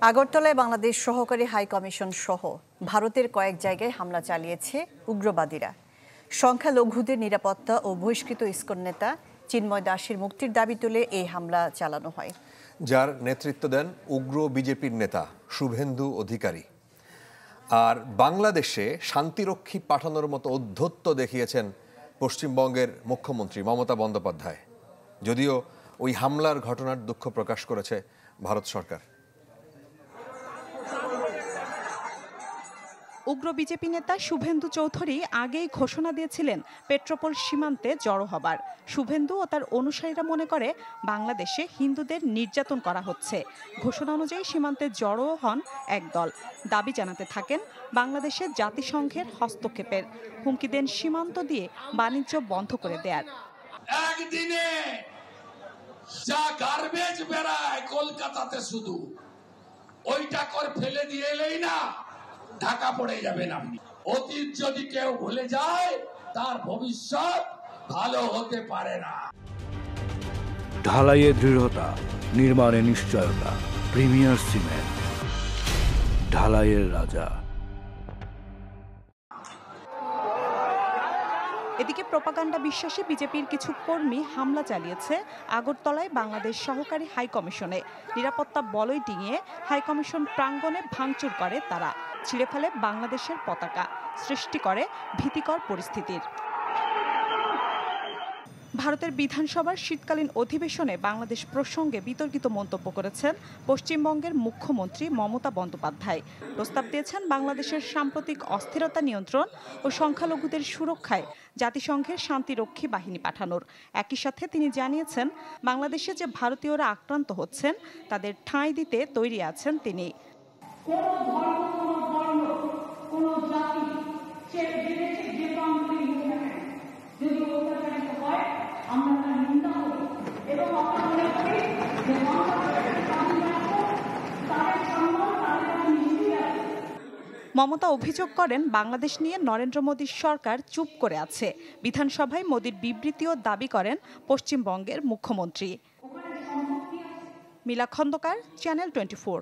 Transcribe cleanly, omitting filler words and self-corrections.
আগরতলায় বাংলাদেশ সহকারী high commission সহ ভারতের কয়েক জায়গায় হামলা চালিয়েছে উগ্রবাদীরা। সংখ্যালঘুদের নিরাপত্তা ও বহিষ্কৃত ইসকন নেতা চিন্ময় দাসের মুক্তির দাবি তুলে এই হামলা চালানো হয়, যার নেতৃত্ব দেন উগ্র বিজেপির নেতা শুভেন্দু অধিকারী। আর বাংলাদেশে শান্তিরক্ষী পাঠানোর মতো ঔদ্ধত্য দেখিয়েছেন পশ্চিমবঙ্গের মুখ্যমন্ত্রী মমতা বন্দ্যোপাধ্যায়। যদিও ওই হামলার ঘটনার দুঃখ প্রকাশ করেছে ভারত সরকার। উগ্র বিজেপি নেতা শুভেন্দু চৌধুরী আগেই ঘোষণা দিয়েছিলেন পেট্রোপোল সীমান্তে জড়ো হবার। শুভেন্দু ও তার অনুসারীরা মনে করে বাংলাদেশে হিন্দুদের নির্যাতন করা হচ্ছে। ঘোষণা অনুযায়ী সীমান্তে জড়ো হন একদল, দাবি জানাতে থাকেন বাংলাদেশে জাতিসংঘের হস্তক্ষেপের। হুমকি দেন সীমান্ত দিয়ে বাণিজ্য বন্ধ করে দেয়ার। একদিনে যা গার্বেজ বেরায় কলকাতাতে শুধু ওইটা করে ফেলে দিয়ে এলেই না ঢাকা পড়ে যাবেন আপনি। অতীত যদি কেউ ভুলে যায় তার ভবিষ্যৎ ভালো হতে পারে না। ঢালাইয়ে দৃঢ়তা, নির্মাণে নিশ্চয়তা, প্রিমিয়ার সিমেন্ট, ঢালাইয়ের রাজা। এদিকে প্রপাগান্ডা বিশ্বাসী বিজেপির কিছু কর্মী হামলা চালিয়েছে আগরতলায় বাংলাদেশ সহকারী হাই কমিশনে। নিরাপত্তা বলয় ডিঙিয়ে হাই কমিশন প্রাঙ্গণে ভাঙচুর করে তারা, ছিঁড়ে ফেলে বাংলাদেশের পতাকা, সৃষ্টি করে ভীতিকর পরিস্থিতির। ভারতের বিধানসভার শীতকালীন অধিবেশনে বাংলাদেশ প্রসঙ্গে বিতর্কিত মন্তব্য করেছেন পশ্চিমবঙ্গের মুখ্যমন্ত্রী মমতা বন্দ্যোপাধ্যায়। প্রস্তাব দিয়েছেন বাংলাদেশের সাম্প্রতিক অস্থিরতা নিয়ন্ত্রণ ও সংখ্যালঘুদের সুরক্ষায় জাতিসংঘের শান্তিরক্ষী বাহিনী পাঠানোর। একই সাথে তিনি জানিয়েছেন বাংলাদেশে যে ভারতীয়রা আক্রান্ত হচ্ছেন তাদের ঠাঁই দিতে তৈরি আছেন তিনি। মমতা অভিযোগ করেন বাংলাদেশ নিয়ে নরেন্দ্র মোদীর সরকার চুপ করে আছে। বিধানসভায় মোদীর বিবৃতিও দাবি করেন পশ্চিমবঙ্গের মুখ্যমন্ত্রী। মিলা খন্দকার, চ্যানেল 24।